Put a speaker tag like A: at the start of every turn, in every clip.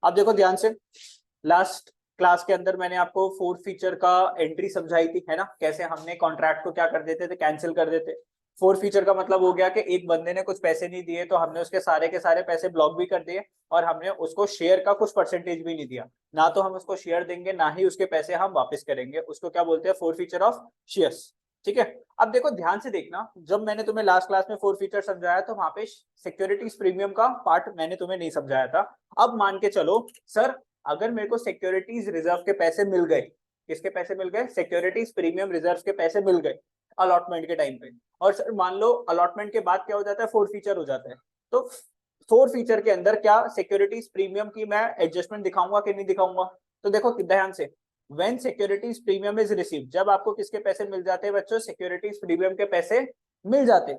A: अब देखो ध्यान से, लास्ट क्लास के अंदर मैंने आपको फोर्थ फीचर का एंट्री समझाई थी, है ना, कैसे हमने कॉन्ट्रैक्ट को क्या कर देते थे, कैंसिल कर देते। फोर्थ फीचर का मतलब हो गया कि एक बंदे ने कुछ पैसे नहीं दिए तो हमने उसके सारे के सारे पैसे ब्लॉक भी कर दिए, और हमने उसको शेयर का कुछ परसेंटेज भी नहीं दिया। ना तो हम उसको शेयर देंगे, ना ही उसके पैसे हम वापस करेंगे। उसको क्या बोलते हैं, फोर्थ फीचर ऑफ शेयर्स। ठीक है। अब देखो ध्यान से देखना, जब मैंने तुम्हें लास्ट क्लास में फोर्थ फीचर समझाया तो वहां पे सिक्योरिटीज प्रीमियम का पार्ट मैंने तुम्हें नहीं समझाया था। अब मान के चलो सर, अगर मेरे को सिक्योरिटीज रिजर्व के पैसे मिल गए, किसके पैसे मिल गए, सिक्योरिटीज प्रीमियम रिजर्व के पैसे मिल गए अलॉटमेंट के टाइम पे, और सर मान लो अलॉटमेंट के बाद क्या हो जाता है, फोर्थ फीचर हो जाता है, तो फोर्थ फीचर के अंदर क्या सिक्योरिटीज प्रीमियम की मैं एडजस्टमेंट दिखाऊंगा कि नहीं दिखाऊंगा। तो देखो ध्यान से, when securities premium is receive, जब आपको किसके पैसे मिल जाते हैं बच्चों, सिक्योरिटीज प्रीमियम के पैसे मिल जाते,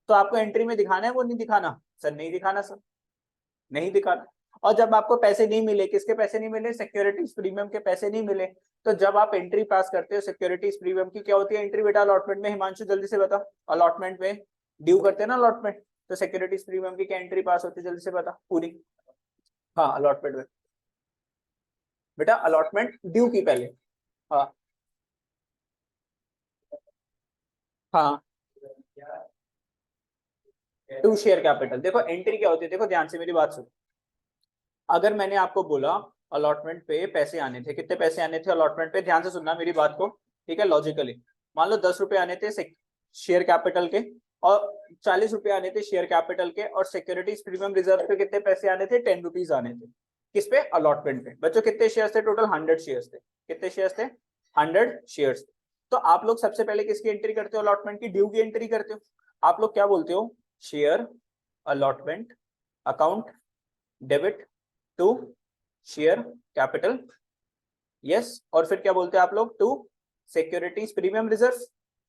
A: तो आपको एंट्री में दिखाना है वो नहीं दिखाना, सर नहीं दिखाना, सर नहीं दिखाना। और जब आपको पैसे नहीं मिले, किसके पैसे नहीं मिले, सिक्योरिटीज प्रीमियम के पैसे नहीं मिले, तो जब आप एंट्री पास करते हो सिक्योरिटीज प्रीमियम की, क्या होती है एंट्री बेटा, अलॉटमेंट में। हिमांशु जल्दी से बता, अलॉटमेंट में ड्यू करते हैं ना अलॉटमेंट, तो सिक्योरिटीज प्रीमियम की क्या एंट्री पास होती है, जल्दी से बता पूरी। हाँ अलॉटमेंट में बेटा, अलॉटमेंट ड्यू की पहले। हाँ हाँ, टू शेयर कैपिटल। देखो एंट्री क्या होती है, देखो ध्यान से मेरी बात सुनो। अगर मैंने आपको बोला अलॉटमेंट पे पैसे आने थे, कितने पैसे आने थे अलॉटमेंट पे, ध्यान से सुनना मेरी बात को, ठीक है, लॉजिकली। मान लो 10 रुपए आने थे शेयर कैपिटल के, और 40 रुपए आने थे शेयर कैपिटल के, और सिक्योरिटीज प्रीमियम रिजर्व पे कितने पैसे आने थे, 10 रुपीज आने थे। किस पे, अलॉटमेंट पे। बच्चों कितने शेयर थे टोटल, 100 शेयर थे। कितने शेयर थे, 100 शेयर। तो आप लोग सबसे पहले किसकी एंट्री करते हो, अलॉटमेंट की, ड्यू की एंट्री करते हो। आप लोग क्या बोलते हो, share allotment account debit to share capital, yes. और फिर क्या बोलते हैं आप लोग, टू सिक्योरिटीज प्रीमियम रिजर्व।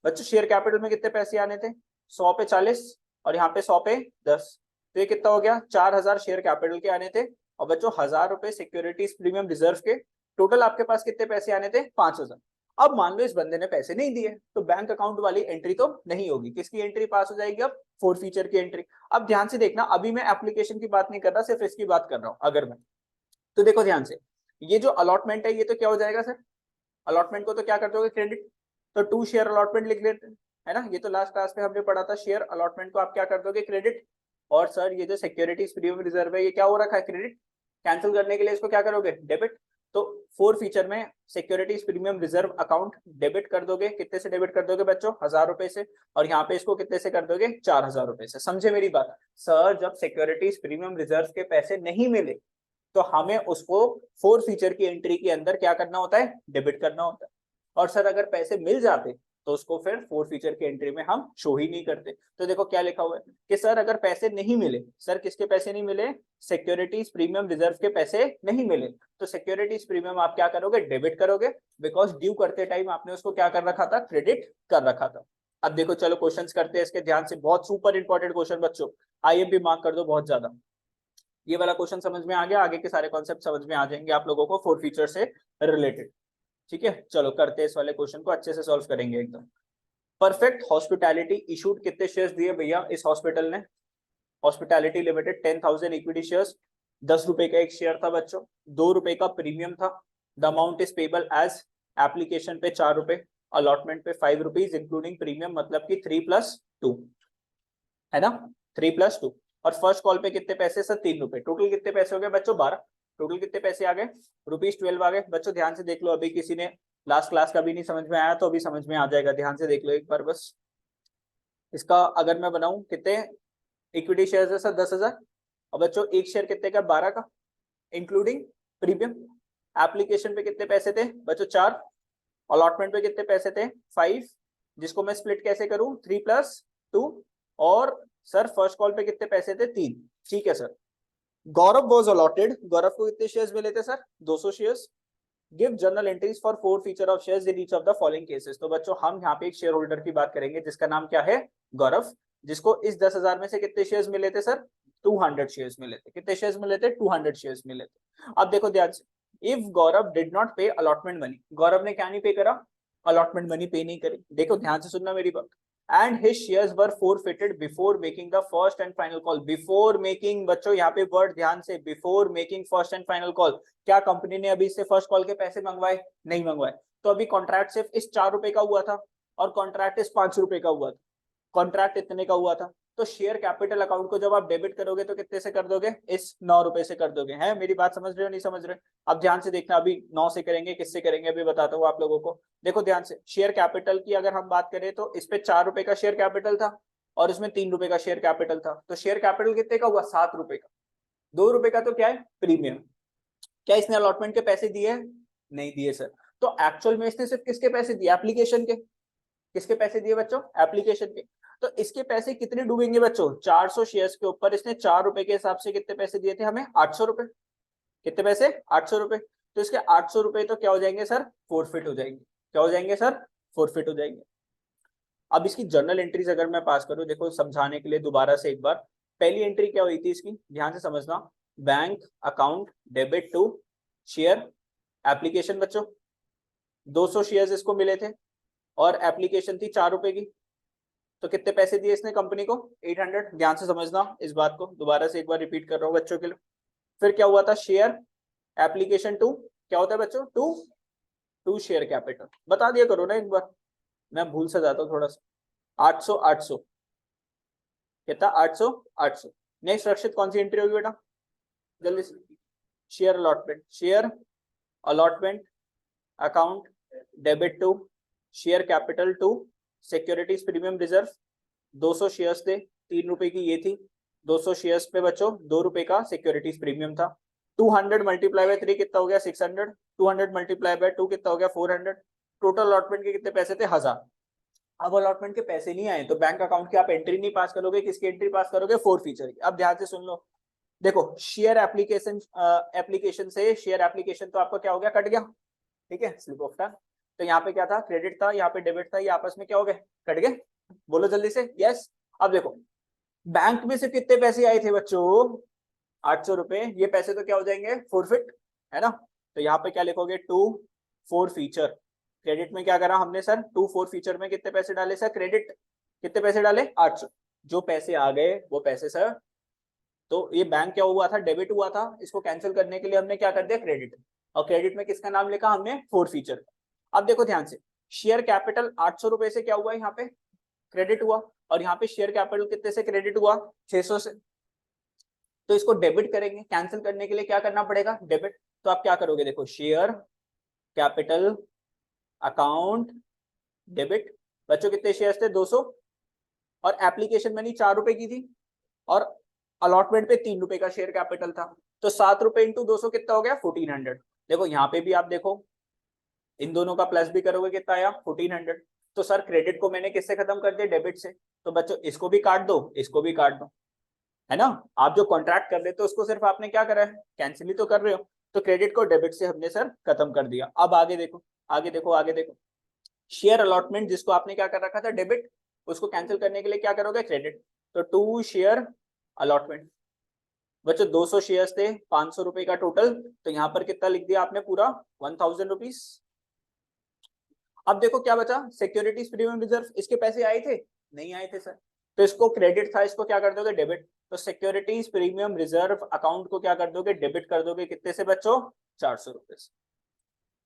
A: बच्चों शेयर कैपिटल में कितने पैसे आने थे, 100 पे 40, और यहाँ पे 100 पे 10, तो ये कितना हो गया, 4000 शेयर कैपिटल के आने थे, और बच्चों 1000 रुपए सिक्योरिटीज प्रीमियम रिजर्व के। टोटल आपके पास कितने पैसे आने थे, 5000। अब मान लो इस बंदे ने पैसे नहीं दिए, तो बैंक अकाउंट वाली एंट्री तो नहीं होगी, किसकी एंट्री पास हो जाएगी, अब फोर्थ फीचर की एंट्री। अब ध्यान से देखना, अभी मैं एप्लीकेशन की बात नहीं कर रहा, सिर्फ इसकी बात कर रहा हूं। अगर मैं, तो देखो ध्यान से, ये जो अलॉटमेंट है ये तो क्या हो जाएगा सर, अलॉटमेंट को तो क्या करते हो, क्रेडिट। तो टू शेयर अलॉटमेंट लिख लेते हैं, है ना, ये तो लास्ट क्लास में हमने पढ़ा था, शेयर अलॉटमेंट को आप क्या कर दोगे, क्रेडिट। और सर ये जो सिक्योरिटीज प्रीमियम रिजर्व है ये क्या हो रखा है, क्रेडिट। कैंसिल करने के लिए इसको क्या करोगे, डेबिट। तो फोर फीचर में securities premium reserve account debit कर दोगे, कितने से डेबिट कर दोगे बच्चों, 1000 रुपए से, और यहाँ पे इसको कितने से कर दोगे, 4000 रुपए से। समझे मेरी बात, सर जब सिक्योरिटीज प्रीमियम रिजर्व के पैसे नहीं मिले तो हमें उसको फोर फीचर की एंट्री के अंदर क्या करना होता है, डेबिट करना होता है। और सर अगर पैसे मिल जाते तो उसको फिर फोर फीचर की एंट्री में हम शो ही नहीं करते। तो देखो क्या लिखा हुआ है कि सर अगर पैसे नहीं मिले, सर किसके पैसे नहीं मिले, सिक्योरिटीज प्रीमियम रिजर्व के पैसे नहीं मिले, तो सिक्योरिटीज प्रीमियम आप क्या करोगे, डेबिट करोगे, बिकॉज ड्यू करते टाइम आपने उसको क्या कर रखा था, क्रेडिट कर रखा था। अब देखो चलो क्वेश्चंस करते हैं इसके, ध्यान से, बहुत सुपर इंपॉर्टेंट क्वेश्चन बच्चों, आईएमपी मार्क कर दो बहुत ज्यादा। ये वाला क्वेश्चन समझ में आ गया, आगे के सारे कॉन्सेप्ट समझ में आ जाएंगे आप लोगों को फोर फीचर से रिलेटेड। ठीक है, चलो करते हैं इस वाले क्वेश्चन को, अच्छे से सॉल्व करेंगे एकदम। परफेक्ट हॉस्पिटैलिटी इशूड कितने शेयर्स दिए भैया इस हॉस्पिटल ने, हॉस्पिटैलिटी लिमिटेड 10,000 इक्विटी शेयर्स, 10 रुपए का एक शेयर था बच्चों, 2 रुपए का प्रीमियम था। The amount is payable as, application पे 4 रुपए, अलॉटमेंट पे 5 रुपीज इंक्लूडिंग प्रीमियम, मतलब कि 3+2, है ना, 3+2। और फर्स्ट कॉल पे कितने पैसे, सर 3 रुपए। टोटल कितने पैसे हो गए बच्चों, 12। टोटल कितने पैसे आ गए, ₹12 आ गए। बच्चों ध्यान से देख लो, अभी किसी ने लास्ट क्लास का भी नहीं समझ में आया तो अभी समझ में आ जाएगा, ध्यान से देख लो एक बार बस। इसका अगर मैं बनाऊं, कितने इक्विटी शेयर है सर, 10,000, और बच्चों एक शेयर कितने का, 12 का, इंक्लूडिंग प्रीमियम। एप्लीकेशन पे कितने पैसे थे बच्चों, 4। अलॉटमेंट पे कितने पैसे थे, 5, जिसको मैं स्प्लिट कैसे करूं, 3+2। और सर फर्स्ट कॉल पे कितने पैसे थे, 3। ठीक है सर। गौरव वॉज अलॉटेड, गौरव को कितने शेयर्स मिले थे sir, 200 shares. Give journal entries for four feature of shares in each of the following cases. तो बच्चों हम यहाँ पे एक शेयर होल्डर की बात करेंगे जिसका नाम क्या है, गौरव, जिसको इस 10,000 में से कितने शेयर्स मिले थे सर, 200 शेयर्स मिले थे। कितने शेयर्स मिले थे, 200 शेयर्स मिले थे। अब देखो ध्यान से, if Gaurav did not pay allotment money, Gaurav ने क्या नहीं पे करा, अलॉटमेंट मनी पे नहीं करी। देखो ध्यान से सुनना मेरी बात, and his shares were forfeited before making the first and final call. Before making, बच्चों यहाँ पे वर्ड ध्यान से, before making first and final call. क्या कंपनी ने अभी इससे फर्स्ट कॉल के पैसे मंगवाए? नहीं मंगवाए। तो अभी कॉन्ट्रैक्ट सिर्फ इस 4 रुपए का हुआ था और कॉन्ट्रैक्ट इस 5 रुपए का हुआ था, कॉन्ट्रैक्ट इतने का हुआ था। तो शेयर कैपिटल अकाउंट को जब आप डेबिट करोगे तो कितने से कर दोगे? इस 9 रुपए से कर दोगे। है मेरी बात समझ रहे हो नहीं समझ रहे? अब ध्यान से देखना, अभी 9 से करेंगे, किससे करेंगे अभी बताता हूँ आप लोगों को। देखो ध्यान से, शेयर कैपिटल की अगर हम बात करें तो इस पे 4 रुपए का शेयर कैपिटल था और इसमें 3 रुपए का शेयर कैपिटल था। तो शेयर कैपिटल कितने का हुआ? 7 रुपए का। 2 रुपए का तो क्या है? प्रीमियम। क्या इसने अलॉटमेंट के पैसे दिए? नहीं दिए सर। तो एक्चुअल में इसने सिर्फ किसके पैसे दिए? एप्लीकेशन के। किसके पैसे दिए बच्चों? एप्लीकेशन के। तो इसके पैसे कितने डूबेंगे बच्चों? 400 शेयर्स के ऊपर इसने 4 रुपए के हिसाब से कितने पैसे दिए थे हमें? 800 रुपए। कितने पैसे? 800 रुपए। तो इसके 800 रुपए तो क्या हो जाएंगे सर? फोरफिट हो जाएंगे। क्या हो जाएंगे सर? फोरफिट हो जाएंगे। अब इसकी जर्नल एंट्रीज अगर मैं पास करूं, देखो समझाने के लिए दोबारा से एक बार, पहली एंट्री क्या हुई थी इसकी, ध्यान से समझना। Bank account debit to share application बच्चों, 200 शेयर्स इसको मिले थे और एप्लीकेशन थी 4 रुपए की। तो कितने पैसे दिए इसने कंपनी को? 800। ध्यान से समझना इस बात को, दोबारा से एक बार रिपीट कर रहा हूँ बच्चों के लिए। फिर क्या हुआ था? शेयर एप्लीकेशन टू, क्या होता है बच्चों? To share capital. बता दिया करो ना एक बार, मैं भूल से जाता हूँ थोड़ा सा। 800 800 कितना? 800 800। नेक्स्ट रक्षित कौन सी एंट्री होगी बेटा जल्दी से? Share allotment. Share allotment account debit to share capital to securities premium reserve. 200 shares थे, 3 रुपए की ये थी। 200 शेयर्स पे बच्चों 2 रुपए का सिक्योरिटीज प्रीमियम था। 200 मल्टीप्लाई बाय 3 कितना हो गया? 600। 200 मल्टीप्लाई बाय 2 कितना हो गया? 400। टोटल अलॉटमेंट के कितने पैसे थे? 1000। अब अलॉटमेंट के पैसे नहीं आए तो बैंक अकाउंट की आप एंट्री नहीं पास करोगे, किसकी एंट्री पास करोगे? फोर फीचर की। अब ध्यान से सुन लो, देखो शेयर एप्लीकेशन, एप्लीकेशन से शेयर एप्लीकेशन तो आपका क्या हो गया? कट गया, ठीक है, स्लिप ऑफ टंग। तो यहाँ पे क्या था? क्रेडिट था, यहाँ पे डेबिट था, ये आपस में क्या हो गए? कट गए। बोलो जल्दी से यस। अब देखो बैंक में से कितने पैसे आए थे बच्चों? 800 रुपए। ये पैसे तो क्या हो जाएंगे? फोरफिट, है ना? तो यहाँ पे क्या लिखोगे? To four feature. क्रेडिट में क्या करा हमने सर? टू फोर फीचर में कितने पैसे डाले सर? क्रेडिट कितने पैसे डाले? 800। जो पैसे आ गए वो पैसे सर, तो ये बैंक क्या हुआ था? डेबिट हुआ था। इसको कैंसिल करने के लिए हमने क्या कर दिया? क्रेडिट। और क्रेडिट में किसका नाम लिखा हमने? Four feature. अब देखो ध्यान से, शेयर कैपिटल 800 रुपए से क्या हुआ? यहाँ पे क्रेडिट हुआ और यहाँ पे शेयर कैपिटल कितने से क्रेडिट हुआ? 600 से। तो इसको डेबिट करेंगे, कैंसिल करने के लिए क्या करना पड़ेगा? डेबिट। तो आप क्या करोगे? देखो शेयर कैपिटल अकाउंट डेबिट। बच्चों कितने शेयर्स थे? 200। और एप्लीकेशन मनी 4 रुपए की थी और अलॉटमेंट पे 3 रुपए का शेयर कैपिटल था। तो 7 रुपए इंटू 200 कितना हो गया? 1400। देखो यहाँ पे भी आप देखो, इन दोनों का प्लस भी करोगे कितना आया? 1400। तो सर क्रेडिट को मैंने किससे खत्म कर दिया? डेबिट से। तो बच्चों इसको भी काट दो, इसको भी काट दो, है ना? आप जो कॉन्ट्रैक्ट कर लेते हो उसको सिर्फ आपने क्या करा है? कैंसिल ही तो कर रहे हो। तो क्रेडिट को डेबिट से हमने सर खत्म कर दिया। अब आगे देखो, आगे देखो, आगे देखो। शेयर अलॉटमेंट जिसको आपने क्या कर रखा था? डेबिट, उसको कैंसिल करने के लिए क्या करोगे? क्रेडिट। तो टू शेयर अलॉटमेंट। बच्चों 200 शेयर्स थे, 500 रुपए का टोटल। तो यहाँ पर कितना लिख दिया आपने? पूरा 1000 रुपीज। अब देखो क्या बचा? Securities premium reserve. इसके पैसे आए थे? नहीं आए थे सर। तो इसको क्रेडिट था, इसको क्या कर दोगे? डेबिट। तो सिक्योरिटीज प्रीमियम रिजर्व अकाउंट को क्या कर दोगे? डेबिट कर दोगे। कितने से बच्चों? 400 रुपए से।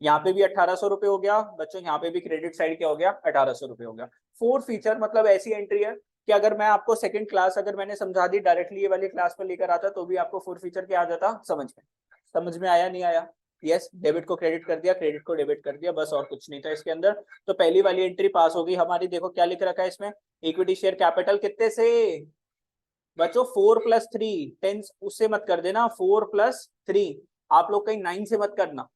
A: यहाँ पे भी 1800 रुपए हो गया बच्चों, यहाँ पे भी क्रेडिट साइड क्या हो गया? 1800 रुपए हो गया। फोर फीचर मतलब ऐसी एंट्री है कि अगर मैं आपको सेकंड क्लास अगर मैंने समझा दी डायरेक्टली ये वाली क्लास पर लेकर आता तो भी आपको फोर फीचर क्या आ जाता समझ में आया? नहीं आया? यस, डेबिट को क्रेडिट कर दिया, क्रेडिट को डेबिट कर दिया, बस और कुछ नहीं था इसके अंदर। तो पहली वाली एंट्री पास होगी हमारी। देखो क्या लिख रखा है इसमें? इक्विटी शेयर कैपिटल कितने से बच्चों? 4+3। 10 उससे मत कर देना, 4+3। आप लोग कहीं 9 से मत करना।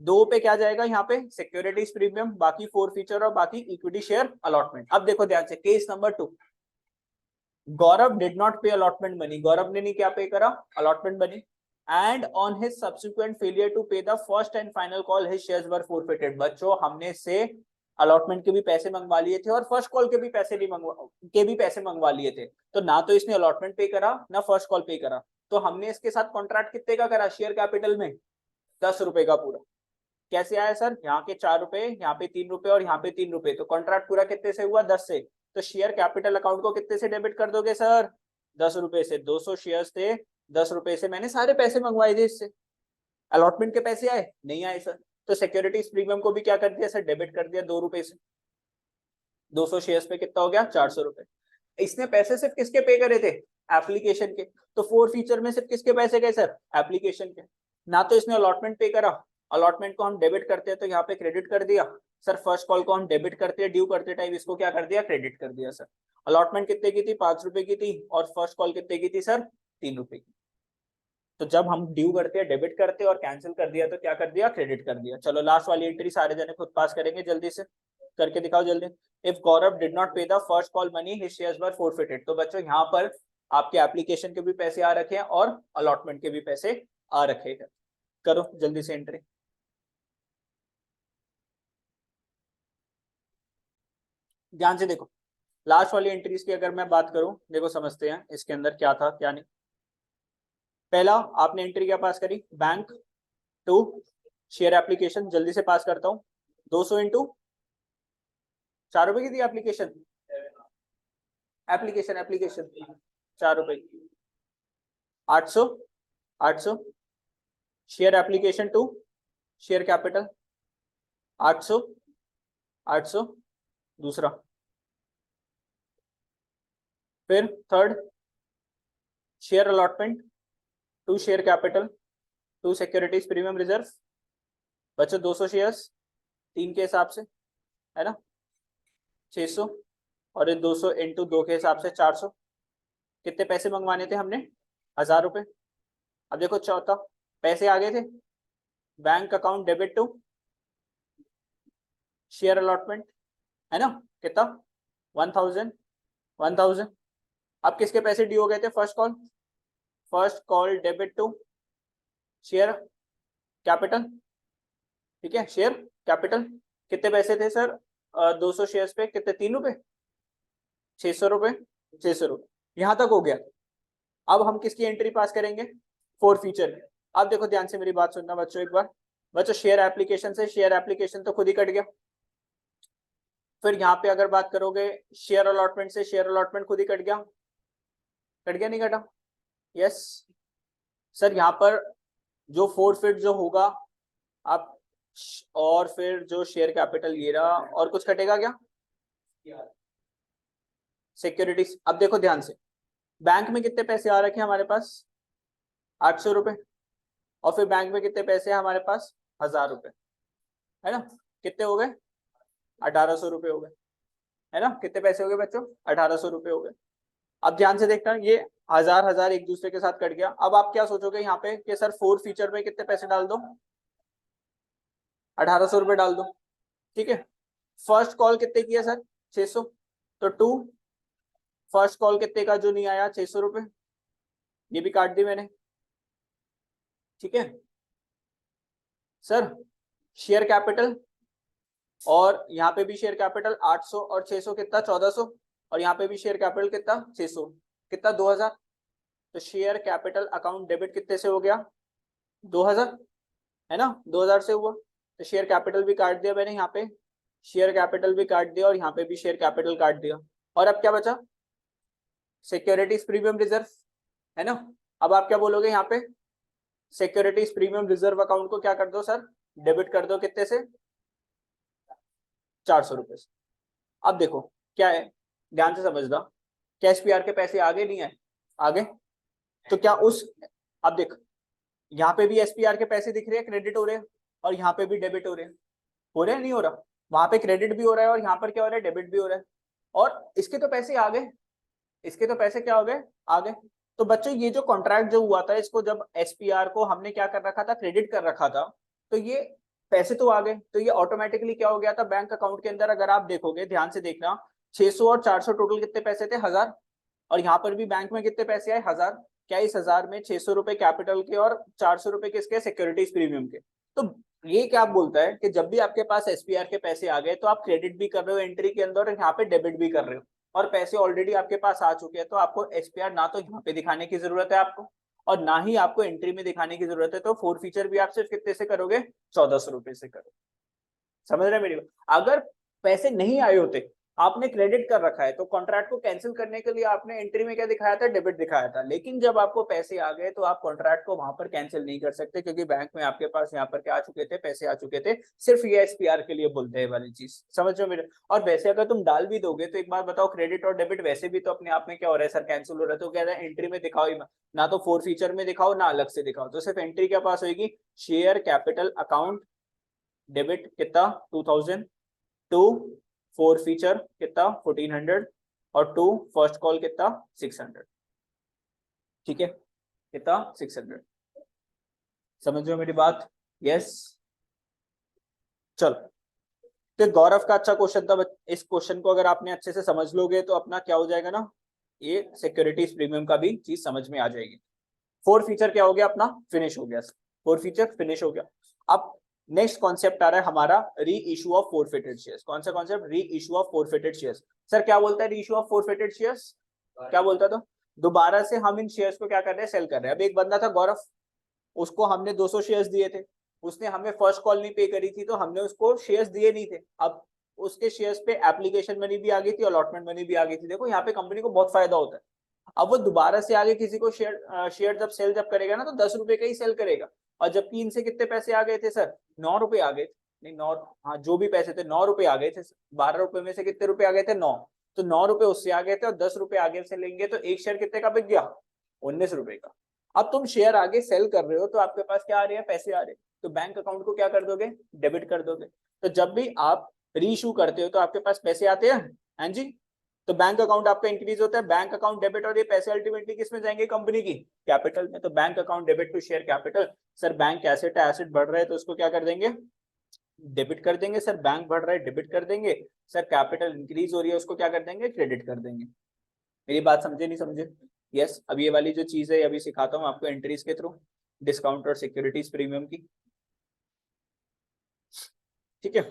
A: 2 पे क्या जाएगा? यहाँ पे सिक्योरिटीज प्रीमियम, बाकी फोर फीचर और बाकी इक्विटी शेयर अलॉटमेंट। अब देखो ध्यान से, case number 2, Gaurav did not pay allotment money. Gaurav ने नहीं क्या पे करा? Allotment money. And on his subsequent failure to pay the first and final call his shares were forfeited. बच्चों हमने इससे अलॉटमेंट के भी पैसे मंगवा लिए थे और फर्स्ट कॉल के भी पैसे मंगवा लिए थे। तो ना तो इसने अलॉटमेंट पे करा ना फर्स्ट कॉल पे करा। तो हमने इसके साथ कॉन्ट्रैक्ट कितने का करा? शेयर कैपिटल में 10 रुपए का पूरा। कैसे आया सर? यहाँ के 4 रुपए, यहाँ पे 3 रुपए और यहाँ पे 3 रुपए। तो कॉन्ट्रैक्ट पूरा कितने से हुआ? 10 से। तो शेयर कैपिटल अकाउंट को कितने से डेबिट कर दोगे सर? 10 रुपए से। 200 शेयर्स थे, 10 रुपए से मैंने सारे पैसे मंगवाए थे इससे। अलॉटमेंट के पैसे आए नहीं आए सर, तो सिक्योरिटीज प्रीमियम को भी क्या कर दिया सर? डेबिट कर दिया 2 रुपए से। 200 शेयर्स पे कितना हो गया? 400 रुपए। इसने पैसे सिर्फ किसके पे करे थे? एप्लीकेशन के। तो 4 फीचर में सिर्फ किसके पैसे गए सर? एप्लीकेशन के। ना तो इसने अलॉटमेंट पे करा, अलॉटमेंट को हम डेबिट करते हैं तो यहाँ पे क्रेडिट कर दिया सर। फर्स्ट कॉल को हम डेबिट करते हैं ड्यू करते टाइम, इसको क्या कर दिया? क्रेडिट कर दिया सर। अलॉटमेंट कितने की थी? 5 रुपए की थी। और फर्स्ट कॉल कितने की थी सर? 3 रुपए की। तो जब हम ड्यू करते हैं, डेबिट करते हैं और कैंसिल कर दिया तो क्या कर दिया? क्रेडिट कर दिया। चलो लास्ट वाली एंट्री सारे जने खुद पास करेंगे, जल्दी से करके दिखाओ जल्दी। इफ गौरव डिड नॉट पे the first call money his shares were forfeited. तो बच्चों यहाँ पर आपके एप्लीकेशन के भी पैसे आ रखे हैं और अलॉटमेंट के भी पैसे आ रखे हैं। करो जल्दी से एंट्री। ध्यान से देखो, लास्ट वाली एंट्रीज की अगर मैं बात करूं, देखो समझते हैं इसके अंदर क्या था क्या नहीं। पहला आपने एंट्री क्या पास करी? Bank to share application. जल्दी से पास करता हूं। 200 इंटू 4 रुपए की थी एप्लीकेशन। एप्लीकेशन एप्लीकेशन 4 रुपए की। 800 800 share application to share capital. 800 800 दूसरा। फिर third share allotment to share capital to securities premium reserve. बच्चों 200 शेयर्स 3 के हिसाब से है ना, 600 और ये 200 इंटू 2 के हिसाब से 400। कितने पैसे मंगवाने थे हमने? 1000 रुपए। अब देखो चौथा पैसे आ गए थे, bank account debit to share allotment है ना, कितना? 1000 1000। अब किसके पैसे ड्यू हो गए थे? First call debit to share capital. ठीक है, शेयर कैपिटल कितने पैसे थे सर? 200 शेयर्स पे कितने? 3 रुपए। 600 रुपए 600 रुपए। यहां तक हो गया। अब हम किसकी एंट्री पास करेंगे? 4 फीचर। अब देखो ध्यान से मेरी बात सुनना बच्चों एक बार। बच्चों शेयर एप्लीकेशन से शेयर एप्लीकेशन तो खुद ही कट गया। फिर यहाँ पे अगर बात करोगे शेयर अलॉटमेंट से, शेयर अलॉटमेंट खुद ही कट गया। कट गया नहीं कटा? Yes sir. यहाँ पर जो फोरफिट जो होगा आप, और फिर जो शेयर कैपिटल ये रहा, और कुछ कटेगा क्या? सिक्योरिटीज। अब देखो ध्यान से, बैंक में कितने पैसे आ रखे हैं हमारे पास? 800 रुपए। और फिर बैंक में कितने पैसे हैं हमारे पास? 1000 रुपए है ना। कितने हो गए? 1800 रुपए हो गए है ना। कितने पैसे हो गए बच्चों? 1800 रुपए हो गए। अब ध्यान से देखना, ये 1000 एक दूसरे के साथ कट गया। अब आप क्या सोचोगे यहाँ पे कि सर 4 फीचर में कितने पैसे डाल दो? 1800 रुपए डाल दो। ठीक है। फर्स्ट कॉल कितने की है सर? 600। तो 2 फर्स्ट कॉल कितने का जो नहीं आया? 600 रुपए। ये भी काट दी मैंने। ठीक है सर। शेयर कैपिटल, और यहाँ पे भी शेयर कैपिटल 800 और 600 कितना? 1400। और यहाँ पे भी शेयर कैपिटल कितना? 600 कितना? 2000। तो शेयर कैपिटल अकाउंट डेबिट कितने से हो गया? 2000 है ना, 2000 से हुआ। तो शेयर कैपिटल भी काट दिया मैंने यहाँ पे, शेयर कैपिटल भी काट दिया और यहाँ पे भी शेयर कैपिटल काट दिया। और अब क्या बचा? सिक्योरिटीज प्रीमियम रिजर्व है ना। अब आप क्या बोलोगे यहाँ पे? सिक्योरिटीज प्रीमियम रिजर्व अकाउंट को क्या कर दो सर? डेबिट कर दो। कितने से? 400 रुपए से। अब देखो क्या है, ध्यान से समझना। क्या एसपीआर के पैसे आगे नहीं है? आगे। तो क्या उस, अब देख यहाँ पे भी एसपीआर के पैसे दिख रहे हैं, क्रेडिट हो रहे हैं, और यहाँ पे भी डेबिट हो रहे हैं। हो रहे हैं नहीं हो रहा? वहां पे क्रेडिट भी हो रहा है और यहाँ पर क्या हो रहा है? डेबिट भी हो रहा है। और इसके तो पैसे आ गए, इसके तो पैसे क्या हो गए? आ गए। तो बच्चों ये जो कॉन्ट्रैक्ट जो हुआ था, इसको जब एसपीआर को हमने क्या कर रखा था? क्रेडिट कर रखा था। तो ये पैसे तो आ गए, तो ये ऑटोमेटिकली क्या हो गया था? बैंक अकाउंट के अंदर अगर आप देखोगे, ध्यान से देखना, 600 और 400 टोटल कितने पैसे थे? 1000। और यहाँ पर भी बैंक में कितने पैसे आए? 1000। क्या इस 1000 में 600 रुपए कैपिटल के और 400 रुपए किसके? सिक्योरिटीज प्रीमियम के। तो ये क्या बोलता है कि जब भी आपके पास एसपीआर के पैसे आ गए तो आप क्रेडिट भी कर रहे हो एंट्री के अंदर, और यहाँ पे डेबिट भी कर रहे हो, और पैसे ऑलरेडी आपके पास आ चुके हैं। तो आपको एसपीआर ना तो यहाँ पे दिखाने की जरूरत है आपको, और ना ही आपको एंट्री में दिखाने की जरूरत है। तो 4 फीचर भी आप सिर्फ कितने से करोगे? 1400 रुपए से करोगे। समझ रहे मेरी बात? अगर पैसे नहीं आए होते, आपने क्रेडिट कर रखा है, तो कॉन्ट्रैक्ट को कैंसिल करने के लिए आपने एंट्री में क्या दिखाया था, डेबिट दिखाया था। लेकिन जब आपको पैसे आ गए तो आप कॉन्ट्रैक्ट को वहां पर कैंसिल नहीं कर सकते, क्योंकि बैंक में आपके पास यहाँ पर क्या आ चुके थे, पैसे आ चुके थे। सिर्फ ये एसपीआर के लिए बोलते हैं वाली चीज, समझ रहे हो मेरे। और वैसे अगर तुम डाल भी दोगे तो एक बात बताओ, क्रेडिट और डेबिट वैसे भी तो अपने आप में क्या हो रहा है सर, कैंसिल हो रहा है। तो क्या है, एंट्री में दिखाओ ही ना, तो फोर फीचर में दिखाओ ना अलग से दिखाओ, तो सिर्फ एंट्री क्या पास होगी, शेयर कैपिटल अकाउंट डेबिट कितना 2000, टू फोर फीचर कितना 1400, और टू फर्स्ट कॉल कितना 600। ठीक है, कितना 600। समझ रहे हो मेरी बात? यस। चलो, तो गौरव का अच्छा क्वेश्चन था। इस क्वेश्चन को अगर आपने अच्छे से समझ लोगे तो अपना क्या हो जाएगा ना, ये सिक्योरिटीज प्रीमियम का भी चीज समझ में आ जाएगी। फोर फीचर क्या हो गया अपना, फिनिश हो गया। फोर फीचर फिनिश हो गया। अब नेक्स्ट कॉन्सेप्ट आ रहा है हमारा, री इशू ऑफ फोरफिटेड शेयर्स। कौन सा कॉन्सेप्ट, री issue of forfeited shares. Sir क्या बोलता है री इशू ऑफ फोरफिटेड शेयर्स, क्या बोलता था, दोबारा से हम इन शेयर्स को क्या कर रहे हैं, सेल कर रहे हैं। अब एक बंदा था गौरव, उसको हमने 200 शेयर्स दिए थे, उसने हमें फर्स्ट कॉल नहीं पे करी थी, तो हमने उसको शेयर्स दिए नहीं थे। अब उसके शेयर्स पे एप्लीकेशन मनी भी आ गई थी, अलॉटमेंट मनी भी आ गई थी। देखो यहाँ पे कंपनी को बहुत फायदा होता है। अब वो दोबारा से आगे किसी को शेयर जब सेल जब करेगा ना, तो 10 रुपए का ही सेल करेगा। और जबकि इनसे कितने पैसे आ गए थे सर, 9 रुपए आ गए थे, नहीं 9, हाँ जो भी पैसे थे 9 रुपए आ गए थे। 12 रुपए में से कितने रुपए आ गए थे, 9। तो 9 रुपए उससे आ गए थे, और 10 रुपए आगे से लेंगे तो एक शेयर कितने का बिक गया, 19 रुपए का। अब तुम शेयर आगे सेल कर रहे हो तो आपके पास क्या आ रहे हैं, पैसे आ रहे हैं। तो बैंक अकाउंट को क्या कर दोगे, डेबिट कर दोगे। तो जब भी आप रीइशू करते हो तो आपके पास पैसे आते हैं, हाँ जी, तो बैंक अकाउंट आपका इंक्रीज होता है। बैंक अकाउंट डेबिट, और ये पैसे अल्टीमेटली किसमें जाएंगे, कंपनी की कैपिटल में। तो bank account debit to share capital. Sir bank asset है, एसेट बढ़ रहा है तो उसको क्या कर देंगे, डेबिट कर देंगे। सर बैंक बढ़ रहा है, डेबिट कर देंगे। सर कैपिटल इंक्रीज हो रही है, उसको क्या कर देंगे, क्रेडिट कर देंगे। मेरी बात समझे नहीं समझे? यस। अब ये वाली जो चीज है अभी सिखाता हूँ आपको एंट्रीज के थ्रू, डिस्काउंट और सिक्योरिटीज प्रीमियम की। ठीक है,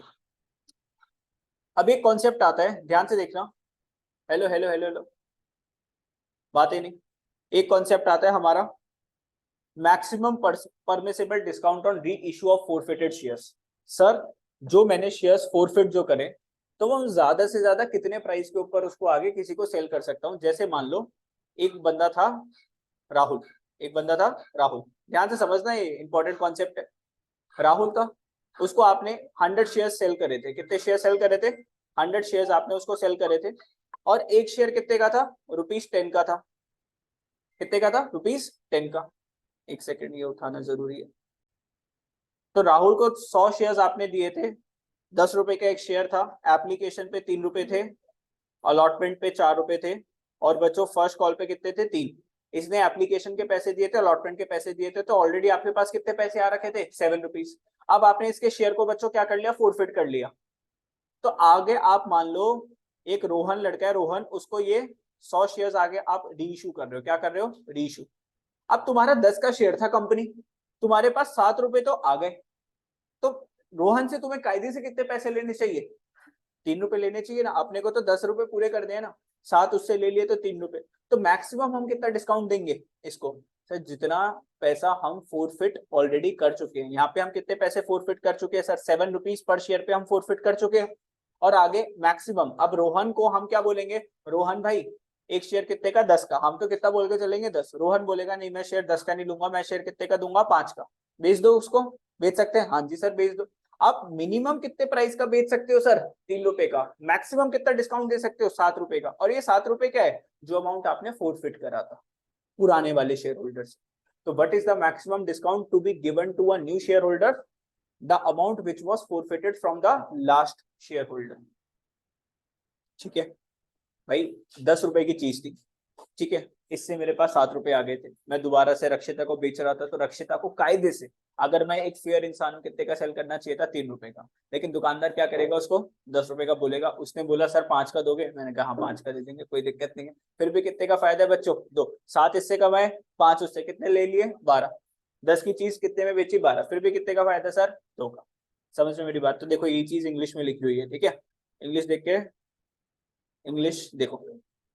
A: अब एक कॉन्सेप्ट आता है, ध्यान से देखना। हेलो हेलो हेलो हेलो, बात ही नहीं। एक कॉन्सेप्ट आता है हमारा, मैक्सिमम परमिसिबल डिस्काउंट ऑन री issue of forfeited shares. Sir जो मैंने शेयर्स फोरफिट जो करे, तो वो ज्यादा से ज्यादा कितने प्राइस के ऊपर उसको आगे किसी को सेल कर सकता हूँ। जैसे मान लो एक बंदा था राहुल, एक बंदा था राहुल, ध्यान से समझना, ये इंपॉर्टेंट कॉन्सेप्ट है। राहुल था, उसको आपने 100 शेयर सेल करे थे। कितने शेयर सेल करे थे, 100 शेयर आपने उसको सेल करे थे। और एक शेयर कितने का था, ₹10 का था। कितने का था, ₹10 का। एक सेकेंड, ये उठाना जरूरी है। तो राहुल को 100 शेयर्स आपने दिए थे, 10 रुपए का एक शेयर था, एप्लीकेशन पे 3 रुपए थे, अलॉटमेंट पे 4 रुपए थे, और बच्चों फर्स्ट कॉल पे कितने थे, 3। इसने एप्लीकेशन के पैसे दिए थे, अलॉटमेंट के पैसे दिए थे, तो ऑलरेडी आपके पास कितने पैसे आ रखे थे, 7 रुपीज। अब आपने इसके शेयर को बच्चों क्या कर लिया, फोरफिट कर लिया। तो आगे आप मान लो एक रोहन लड़का है, रोहन, उसको ये 100 शेयर्स आगे आप री इशू कर रहे हो। क्या कर रहे हो, री इशू। अब तुम्हारा 10 का शेयर था कंपनी, तुम्हारे पास 7 रुपए तो आ गए। तो रोहन से तुम्हें कायदे से कितने पैसे लेने चाहिए, 3 रुपए लेने चाहिए ना। अपने को तो 10 रुपए पूरे कर दिए ना, 7 उससे ले लिए तो 3 रुपए। तो मैक्सिमम हम कितना डिस्काउंट देंगे इसको, सर जितना पैसा हम फोरफिट ऑलरेडी कर चुके हैं। यहाँ पे हम कितने पैसे फोरफिट कर चुके हैं सर, 7 रुपीज पर शेयर पे हम फोरफिट कर चुके हैं। और आगे मैक्सिमम, अब रोहन को हम क्या बोलेंगे, रोहन भाई एक शेयर कितने का, 10 का। हम तो कितना बोल के चलेंगे, 10। रोहन बोलेगा नहीं मैं शेयर 10 का नहीं लूंगा, मैं शेयर कितने का दूंगा, 5 का। बेच दो उसको, बेच सकते हैं, हाँ जी सर बेच दो। आप मिनिमम कितने प्राइस का बेच सकते हो सर, 3 रुपए का। मैक्सिमम कितना डिस्काउंट दे सकते हो, 7 रुपए का। और ये 7 रुपए क्या है, जो अमाउंट आपने फोरफिट करा था पुराने वाले शेयर होल्डर। तो what is the maximum discount to be given to a new shareholder, the amount which was forfeited from the last shareholder. ठीक है भाई, 10 रुपए की चीज थी, ठीक है, इससे मेरे पास 7 रुपए आ गए थे। मैं दोबारा से रक्षिता को बेच रहा था, तो रक्षिता को कायदे से, अगर मैं एक फेयर इंसान हूं, कितने का सेल करना चाहिए था, 3 रुपए का। लेकिन दुकानदार क्या करेगा, उसको 10 रुपए का बोलेगा। उसने बोला सर 5 का दोगे, मैंने कहा हाँ 5 का दे देंगे, कोई दिक्कत नहीं है। फिर भी कितने का फायदा है बच्चों, 2, 7 इससे कमाए, 5 उससे, कितने ले लिए, 12। 10 की चीज कितने में बेची, 12। फिर भी कितने का फायदा सर, 2 का। समझ में मेरी बात? तो देखो ये चीज इंग्लिश में लिखी हुई है, ठीक है, इंग्लिश देख के, इंग्लिश देखो,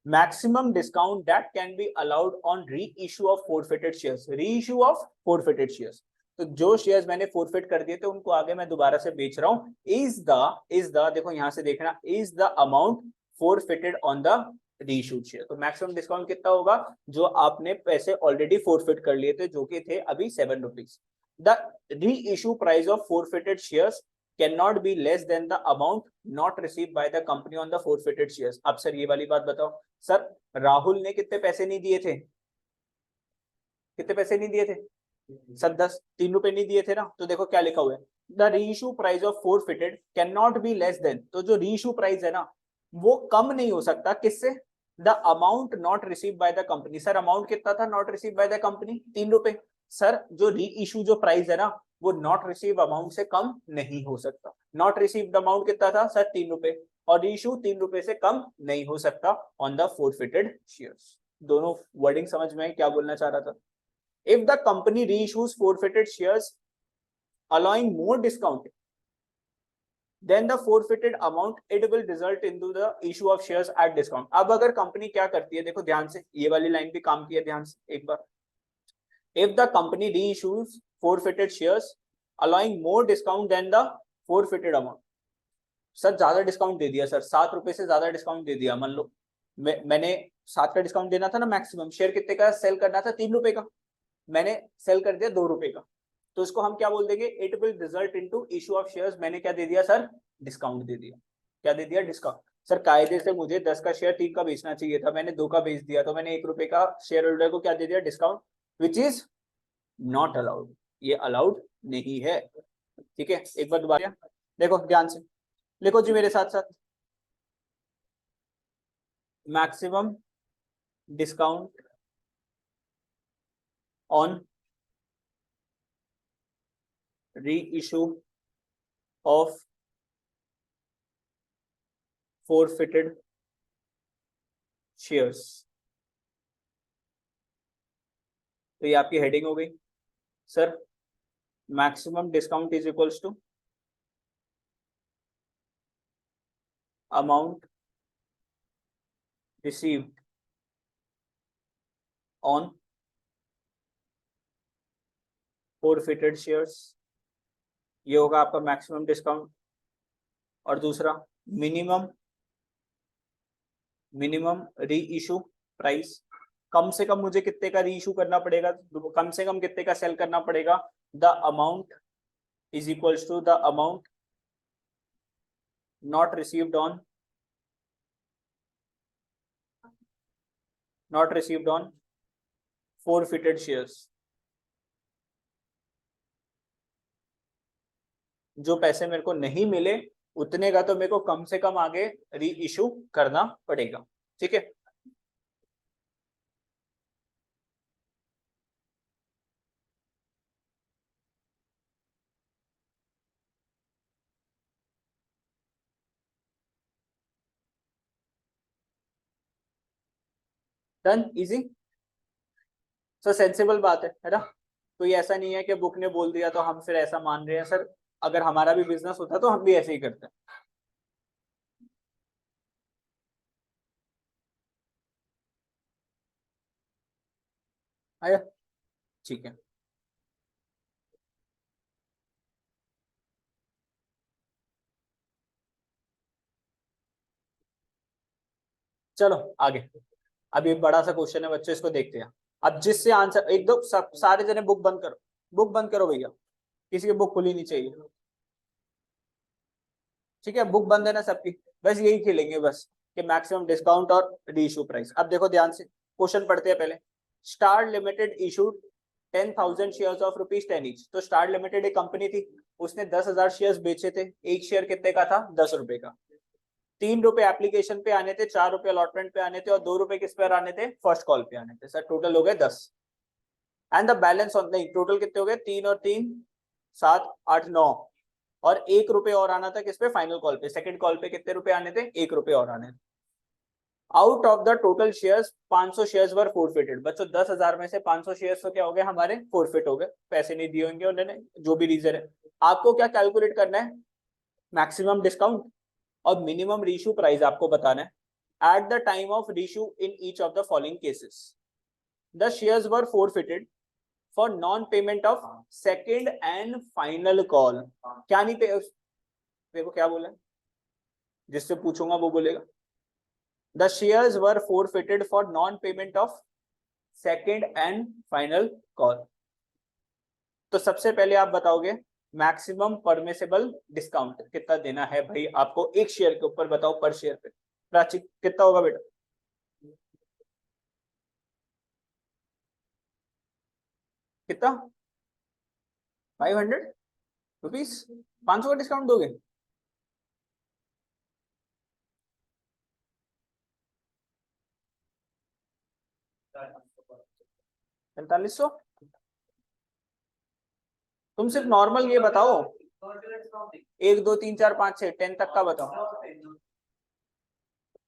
A: maximum discount that can be allowed on reissue of forfeited shares, reissue of forfeited shares। तो जो शेयर्स मैंने फोरफिट कर दिए थे उनको आगे मैं दोबारा से बेच रहा हूं, इज द देखो यहां से देखना, is the amount forfeited on the reissued share। तो मैक्सिमम डिस्काउंट कितना होगा, जो आपने पैसे ऑलरेडी फोरफिट कर लिए थे, जो कि थे अभी 7 rupees. The reissue price of forfeited shares can not be less than the amount not receive by the company on the forfeited shares. अब सर ये वाली बात बताओ, सर राहुल ने कितने पैसे नहीं दिए थे, कितने पैसे नहीं दिए थे सर, 3 रुपए नहीं दिए थे ना। तो देखो क्या लिखा हुआ है, the reissue price of forfeited can not be less than, तो जो रीइश्यू प्राइस है ना वो कम नहीं हो सकता किससे, the amount not receive by the company. Sir amount कितना था not receive by the company, 3 रुपए। सर जो रीइश्यू जो प्राइस है ना वो नॉट रिसीव अमाउंट से कम नहीं हो सकता। नॉट रिसीव्ड अमाउंट कितना था सर, 3 रुपए, और रीइश्यू 3 रुपए से कम नहीं हो सकता ऑन द फोरफिटेड शेयर्स। दोनों वर्डिंग समझ में क्या बोलना चाह रहा था। If the company reissues forfeited shares allowing more discount then the forfeited amount, it will result into the issue of shares at discount। अब अगर कंपनी क्या करती है, देखो ध्यान से, ये वाली लाइन भी काम किया ध्यान से एक बार। If the company reissues forfeited shares allowing more discount than the forfeited amount, sir ज्यादा डिस्काउंट दे दिया सर, 7 रुपए से ज्यादा डिस्काउंट दे दिया, मान लो मैंने 7 का डिस्काउंट देना था ना मैक्सिमम, शेयर कितने का सेल करना था, 3 रुपए का, मैंने सेल कर दिया 2 रुपए का, तो इसको हम क्या बोल देंगे, it will result into issue of shares. मैंने क्या दे दिया सर, डिस्काउंट दे दिया। क्या दे दिया, डिस्काउंट। सर कायदे से मुझे 10 का शेयर 3 का बेचना चाहिए था, मैंने 2 का बेच दिया, तो मैंने 1 रुपए का शेयर होल्डर को क्या दे दिया, discount, which is not allowed, ये अलाउड नहीं है। ठीक है, एक बार दोबारा देखो ध्यान से, लिखो जी मेरे साथ साथ, maximum discount on reissue of forfeited shares। तो ये आपकी हेडिंग हो गई sir, maximum discount is equals to amount received on forfeited shares, ये होगा आपका मैक्सिमम डिस्काउंट। और दूसरा मिनिमम री इशू प्राइस, कम से कम मुझे कितने का री इशू करना पड़ेगा, कम से कम कितने का सेल करना पड़ेगा, the amount is equals to the amount not received on forfeited shares. जो पैसे मेरे को नहीं मिले उतने का तो मेरे को कम से कम आगे री इशू करना पड़ेगा। ठीक है, डन, इजी। सर सेंसिबल बात है ना, कोई ऐसा नहीं है कि बुक ने बोल दिया तो हम फिर ऐसा मान रहे हैं। सर अगर हमारा भी बिजनेस होता तो हम भी ऐसे ही करते हैं। आया, ठीक है, चलो आगे। अब ये बड़ा सा क्वेश्चन है बच्चों, इसको देखते हैं। अब जिससे आंसर एक दो सब सारे जने बुक बंद करो, बुक बंद करो भैया, किसी की बुक खुली नहीं चाहिए। ठीक है, बुक बंद है ना सबकी, बस यही खेलेंगे बस, कि मैक्सिमम डिस्काउंट और री इशू प्राइस। अब देखो ध्यान से, क्वेश्चन पढ़ते हैं पहले। Star limited issued 10,000 shares of ₹10 each. तो स्टार लिमिटेड एक कंपनी थी, उसने 10,000 शेयर्स बेचे थे। एक शेयर कितने का था, 10 रुपए का। 3 रुपए एप्लीकेशन पे आने थे, 4 रुपए अलॉटमेंट पे आने थे, और 2 रुपए किस पर आने थे, फर्स्ट कॉल पे आने थे। सर टोटल हो गए 10, एंड द बैलेंस ऑन, नहीं टोटल कितने हो गए, 3 और 3 7 8 9, और 1 रुपए और आना था किस पे, फाइनल कॉल पे। सेकंड कॉल पे कितने रुपए आने थे, 1 रुपए और आने थे। Out of the total shares 500 shares were forfeited. बच्चों 10,000 में से 500 शेयर्स तो क्या हो गए हमारे, फोरफिट हो गए, पैसे नहीं दिए होंगे उन्होंने, जो भी रीजन है। आपको क्या कैलकुलेट करना है, मैक्सिमम डिस्काउंट और मिनिमम रीइश्यू प्राइस आपको बताना है at the time of reissue in each of the following cases. The shares were forfeited for non payment of second and final call. क्या नहीं पे, देखो क्या बोला, जिससे पूछूंगा वो बोलेगा। The shares were forfeited for non payment of second and final call. तो सबसे पहले आप बताओगे मैक्सिमम परमिसेबल डिस्काउंट कितना देना है भाई आपको एक शेयर के ऊपर, बताओ पर शेयर पे। प्राची कितना होगा बेटा? कितना? 500 रुपीज? 500 का डिस्काउंट दोगे? पैंतालीस सौ? तुम सिर्फ नॉर्मल ये बताओ, 1 2 3 4 5 6 10 तक का बताओ।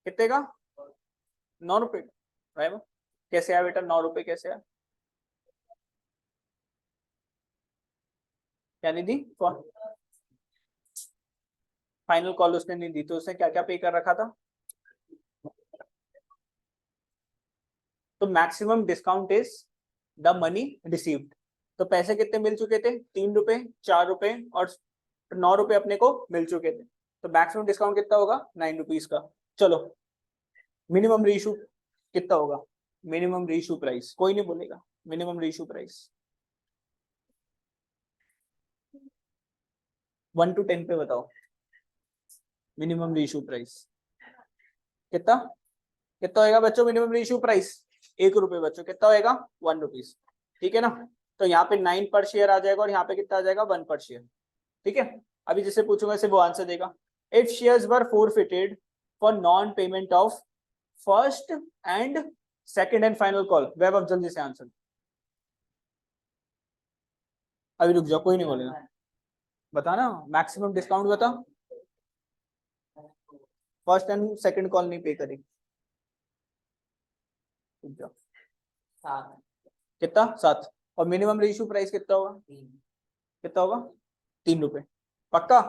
A: कितने का? 9 रुपए? कैसे आया बेटा 9 रुपए कैसे आया? क्या नहीं दी? फाइनल कॉल उसने नहीं दी तो उसने क्या क्या पे कर रखा था? तो maximum discount is the money received. तो पैसे कितने मिल चुके थे? 3 रुपए, 4 रुपए और 9 रुपए अपने को मिल चुके थे। तो मैक्सिमम डिस्काउंट कितना होगा? 9 रुपीज का। चलो मिनिमम रीइशू कितना होगा? मिनिमम रीइशू प्राइस कोई नहीं बोलेगा। मिनिमम रीइशू प्राइस 1 to 10 पे बताओ। मिनिमम रीइशू प्राइस कितना कितना होएगा बच्चों? मिनिमम रीइशू प्राइस 1 रुपए बच्चों, कितना होएगा? 1 रुपीज। ठीक है ना? तो यहाँ पे 9 पर शेयर आ जाएगा और यहाँ पे कितना आ जाएगा? 1 पर शेयर। ठीक है, अभी जिसे पूछूंगा इसे वो आंसर देगा। If shares were forfeited for non payment of first and second and final call. Vaibhav जल्दी से आंसर। अभी रुक जाओ, कोई नहीं बोलेगा। बताना मैक्सिमम डिस्काउंट बता। फर्स्ट एंड सेकंड कॉल नहीं पे करेगी। कितना? 7। और मिनिमम रीइशू प्राइस कितना होगा? कितना होगा? 3 रुपए। पक्का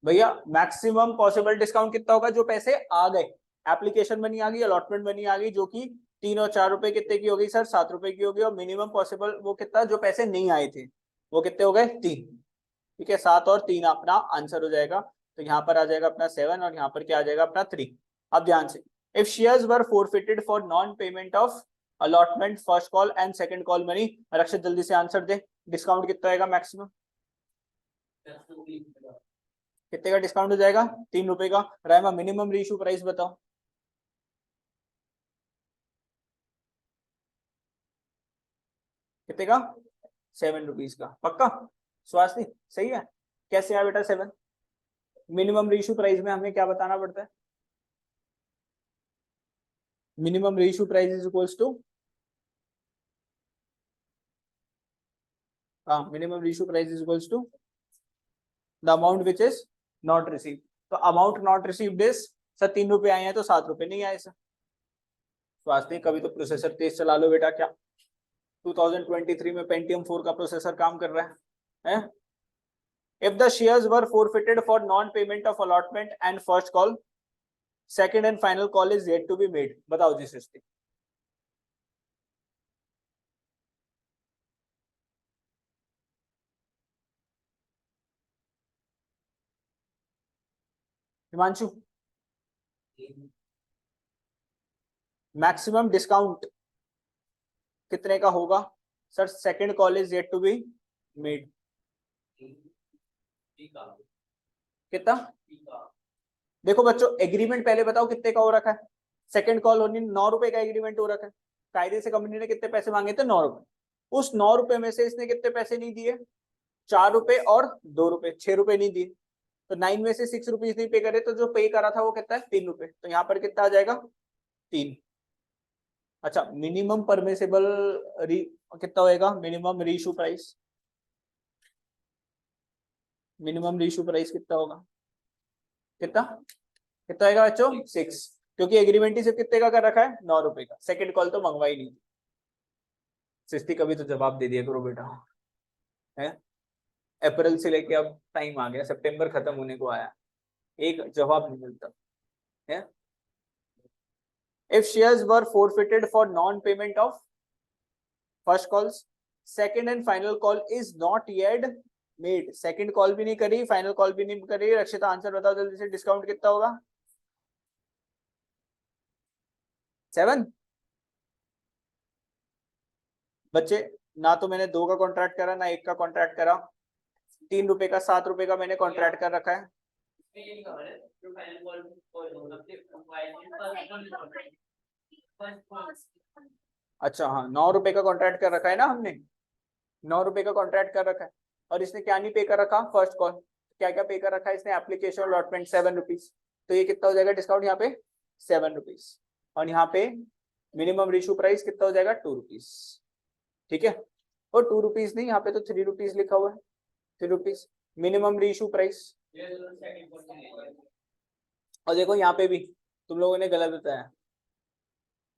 A: भैया? मैक्सिमम पॉसिबल डिस्काउंट कितना होगा? जो पैसे आ गए, एप्लीकेशन बनी आ गई, अलॉटमेंट बनी आ गई, जो कि 3 और 4 रुपए कितने की होगी सर? 7 रुपए की होगी। और मिनिमम पॉसिबल वो कितना जो पैसे नहीं आए थे वो कितने हो गए? 3। ठीक है, 7 और 3 अपना आंसर हो जाएगा। तो यहाँ पर आ जाएगा अपना 7 और यहाँ पर क्या आ जाएगा? अपना 3। अब ध्यान से, if shares were forfeited for non payment of allotment first call and second call money. Rakshit जल्दी से आंसर दे, डिस्काउंट कितना आएगा मैक्सिमम? कितने का डिस्काउंट हो जाएगा? 3 रुपए का। रायमा मिनिमम रीइशू प्राइस बताओ। कितने का? 7 रुपीज का। पक्का? स्वास्थ्य सही है? कैसे आया बेटा 7? मिनिमम रीइशू प्राइस में हमें क्या बताना पड़ता है? Minimum reissue price is equals to, minimum reissue price is equals to the amount which is not receive. तो amount not received is sir 3 रुपए आए हैं तो 7 रुपए नहीं आए सर। स्वास्थ्य कभी तो प्रोसेसर तेज चला लो बेटा। क्या 2023 में पेंटियम 4 का प्रोसेसर काम कर रहा है? If the shares were forfeited for non-payment of allotment and first call, second and final call is yet to be made. बताओ जी सृष्टि। हिमांशु मैक्सिमम डिस्काउंट कितने का होगा sir? Second call is yet to be made. कितना? देखो बच्चों agreement पहले बताओ कितने का हो रखा है? सेकंड कॉल होनी 9 रुपए का एग्रीमेंट हो रखा है। कायदे से कंपनी ने कितने पैसे मांगे थे? 9 रुपए। उस 9 रुपए में से इसने कितने पैसे नहीं दिए? 4 रुपए और 2 रुपए, 6 रुपए नहीं दिए। तो 9 में से 6 रुपीज नहीं पे करे तो जो पे करा था वो कितना है? 3 रुपए। तो यहाँ पर कितना आ जाएगा? 3। अच्छा मिनिमम परमिसेबल कितना होएगा? Minimum reissue price, minimum reissue price कितना होगा? कितना कितना होएगा बच्चों? 6। क्योंकि एग्रीमेंट ही सिर्फ कितने का कर रखा है? 9 रुपए का। सेकंड कॉल तो मंगवा ही नहीं। सिस्टी कभी तो जवाब दे दिया करो बेटा। है अप्रैल से लेके अब टाइम आ गया, सितंबर खत्म होने को आया, एक जवाब नहीं मिलता है। If shares were forfeited for non-payment of first calls, second and final call is not yet made. Second call भी नहीं करी, final call भी नहीं करी। रक्षिता आंसर बताओ जल्दी से, डिस्काउंट कितना होगा? 7 बच्चे, ना तो मैंने 2 का कॉन्ट्रैक्ट करा ना 1 का कॉन्ट्रैक्ट करा, 3 रुपए का 7 रुपए का मैंने कॉन्ट्रैक्ट कर रखा है। अच्छा हाँ, 9 रुपए का कॉन्ट्रैक्ट कर रखा है ना हमने, 9 रुपए का कॉन्ट्रैक्ट कर रखा है। और इसने क्या नहीं पे कर रखा, फर्स्ट कॉल क्या क्या पे कर रखा है इसने, एप्लीकेशन अलॉटमेंट 7 रुपीज। तो ये कितना हो जाएगा डिस्काउंट यहाँ पे 7 रुपीज। और यहाँ पे मिनिमम रीशू प्राइस कितना हो जाएगा 2 रुपीज। ठीक है, और 2 रुपीज नहीं, यहाँ पे तो 3 रुपीज लिखा हुआ है, 3 रुपीज मिनिमम रीशू प्राइस। और देखो यहाँ पे भी तुम लोगों ने गलत बताया,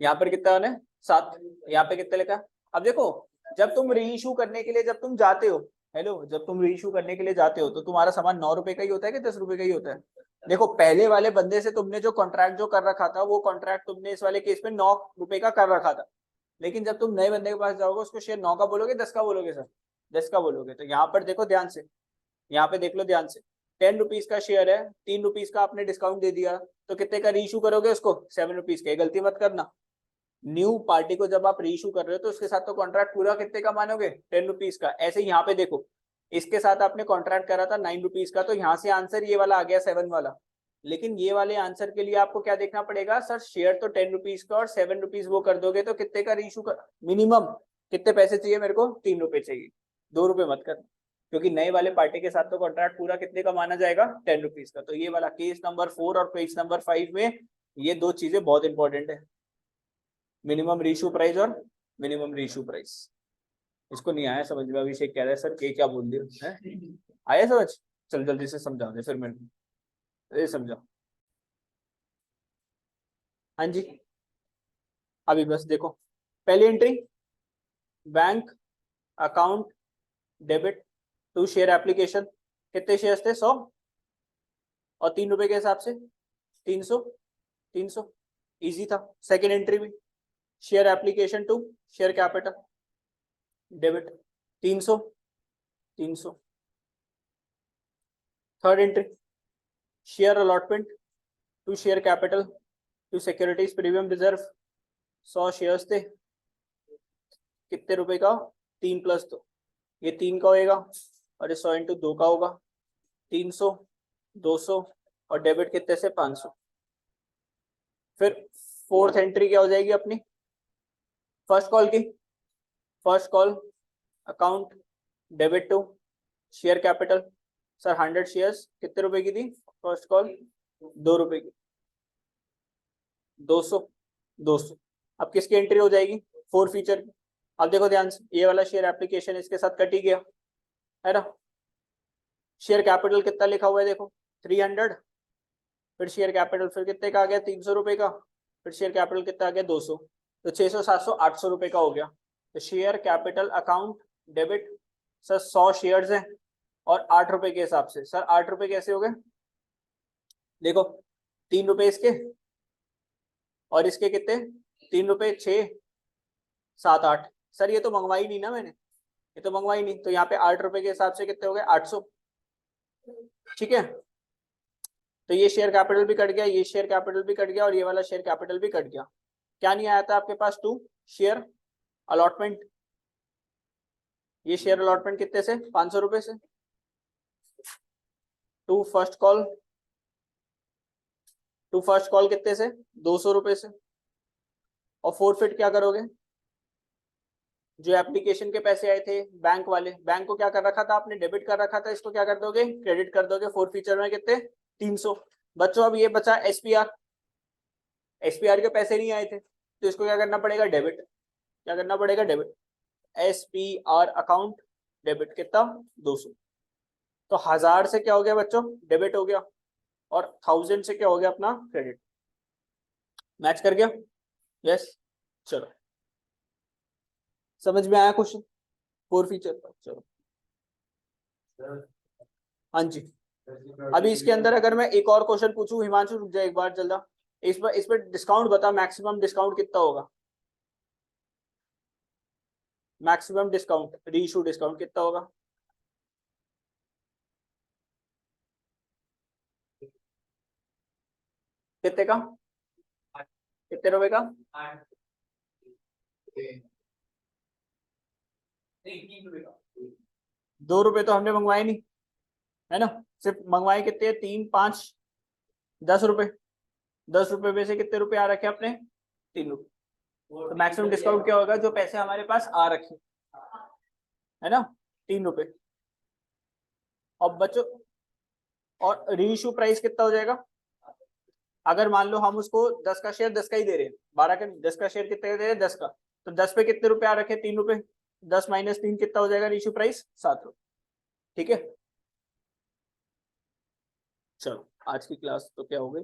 A: यहाँ पर कितना है 7, यहाँ पे कितना लिखा। अब देखो जब तुम री इशू करने के लिए जब तुम जाते हो, हेलो, जब तुम री इशू करने के लिए जाते हो तो तुम्हारा सामान 9 रुपए का ही होता है कि 10 रुपए का ही होता है। देखो पहले वाले बंदे से तुमने जो कॉन्ट्रैक्ट जो कर रखा था वो कॉन्ट्रैक्ट तुमने इस वाले केस में 9 रुपए का कर रखा था। लेकिन जब तुम नए बंदे के पास जाओगे उसको शेयर 9 का बोलोगे 10 का बोलोगे सर, 10 का बोलोगे। तो यहाँ पर देखो ध्यान से, यहाँ पे देख लो ध्यान से, 10 रुपीज का शेयर है, 3 रुपीज का आपने डिस्काउंट दे दिया, तो कितने का री इशू करोगे उसको 7 रुपीज का। गलती मत करना, न्यू पार्टी को जब आप री इशू कर रहे हो तो उसके साथ तो कॉन्ट्रैक्ट पूरा कितने का मानोगे 10 रुपीज का। ऐसे यहाँ पे देखो इसके साथ आपने कॉन्ट्रैक्ट करा था 9 रुपीज का, तो यहाँ से आंसर ये वाला आ गया 7 वाला। लेकिन ये वाले आंसर के लिए आपको क्या देखना पड़ेगा, सर शेयर तो 10 रुपीज का और 7 रुपीज वो कर दोगे तो कितने का री इशू कर, मिनिमम कितने पैसे चाहिए मेरे को, 3 रुपए चाहिए, 2 रुपए मत कर, क्योंकि नए वाले पार्टी के साथ तो कॉन्ट्रैक्ट पूरा कितने का माना जाएगा 10 रुपीज का। तो ये वाला केस नंबर 4 और पेज नंबर 5 में ये 2 चीजें बहुत इंपॉर्टेंट है, मिनिमम रीशू प्राइस और मिनिमम रीशू प्राइस। इसको नहीं आया समझ में, अभिषेक कह रहा है सर के क्या बोल दिया है, आया समझ, चल जल्दी से समझा दे फिर मेरे को, ये समझा। हाँ जी, अभी बस देखो पहली entry, bank account debit to share application, कितने शेयर्स थे 100 और 3 रुपए के हिसाब से 300, 300 इजी था। सेकेंड एंट्री भी share application to share capital debit 300, 300। Third entry share allotment to share capital to securities premium reserve, 100 shares थे, कितने रुपए का 3 प्लस 2, ये 3 का होएगा और ये 100 इंटू 2 का होगा, 300, 200 और डेबिट कितने से 500। फिर फोर्थ एंट्री क्या हो जाएगी अपनी, फर्स्ट कॉल की, first call account debit to share capital, sir 100 shares कितने रुपए की थी फर्स्ट कॉल, 2 रुपए की, 200, 200। अब किसकी एंट्री हो जाएगी, फोर फीचर की। अब देखो ध्यान से, ये वाला शेयर एप्लीकेशन इसके साथ कट ही गया है ना। शेयर कैपिटल कितना लिखा हुआ है देखो 300, फिर शेयर कैपिटल फिर कितने का आ गया 300 रुपए का, फिर शेयर कैपिटल कितना आ गया 200, तो 600, 700, 800 रुपए का हो गया। तो share capital account debit, sir 100 shares हैं और 8 रुपए के हिसाब से, सर 8 रुपए कैसे हो गए, देखो 3 रुपए इसके और इसके कितने 3 रुपए 6, 7, 8, सर ये तो मंगवाई नहीं ना मैंने, ये तो मंगवाई नहीं, तो यहाँ पे 8 रुपए के हिसाब से कितने हो गए 800। ठीक है, तो ये शेयर कैपिटल भी कट गया, ये शेयर कैपिटल भी कट गया और ये वाला शेयर कैपिटल भी कट गया। क्या नहीं आया था आपके पास, 2 शेयर अलॉटमेंट, ये शेयर अलॉटमेंट कितने से 500 रुपए से, 2 फर्स्ट कॉल, 2 फर्स्ट कॉल कितने से 200 रुपए से। और फोरफिट क्या करोगे, जो एप्लीकेशन के पैसे आए थे बैंक वाले, बैंक को क्या कर रखा था आपने डेबिट कर रखा था, इसको क्या कर दोगे क्रेडिट कर दोगे, फोर फीचर में कितने 300। बच्चों अब ये बचा एसपीआर, एसपीआर के पैसे नहीं आए थे तो इसको क्या करना पड़ेगा डेबिट, क्या करना पड़ेगा डेबिट, एसपीआर अकाउंट डेबिट कितना 200। तो 1000 से क्या हो गया बच्चों डेबिट हो गया और 1000 से क्या हो गया अपना क्रेडिट, मैच कर गया, यस। चलो समझ में आया क्वेश्चन फोर फीचर पर, चलो हाँ जी। अभी इसके अंदर अगर मैं एक और क्वेश्चन पूछूं, हिमांशु रुक जाए एक बार जल्दा, इस पर डिस्काउंट बता, मैक्सिमम डिस्काउंट कितना होगा, मैक्सिमम डिस्काउंट रीइशू डिस्काउंट कितना होगा, कितने का, कितने रुपए का? 2 रुपए तो हमने मंगवाए नहीं, है ना? सिर्फ मंगवाए कितने? 3, 5, 10 रुपए। 10 रुपए में से कितने रुपए आ रखे अपने? 3 रुपए। तो मैक्सिमम डिस्काउंट क्या होगा जो पैसे हमारे पास आ रखे, है ना? 3 रुपए। अब बच्चों, और रीइश्यू प्राइस कितना हो जाएगा? अगर मान लो हम उसको 10 का शेयर 10 का ही दे रहे हैं, 12 का 10 का शेयर कितने का दे रहे हैं? 10 का। तो 10 पे कितने रुपए आ रखे? 3 रुपए। 10 माइनस 3 कितना हो जाएगा रीइश्यू प्राइस? 7 रुपए। ठीक है, चलो आज की क्लास तो क्या हो गई?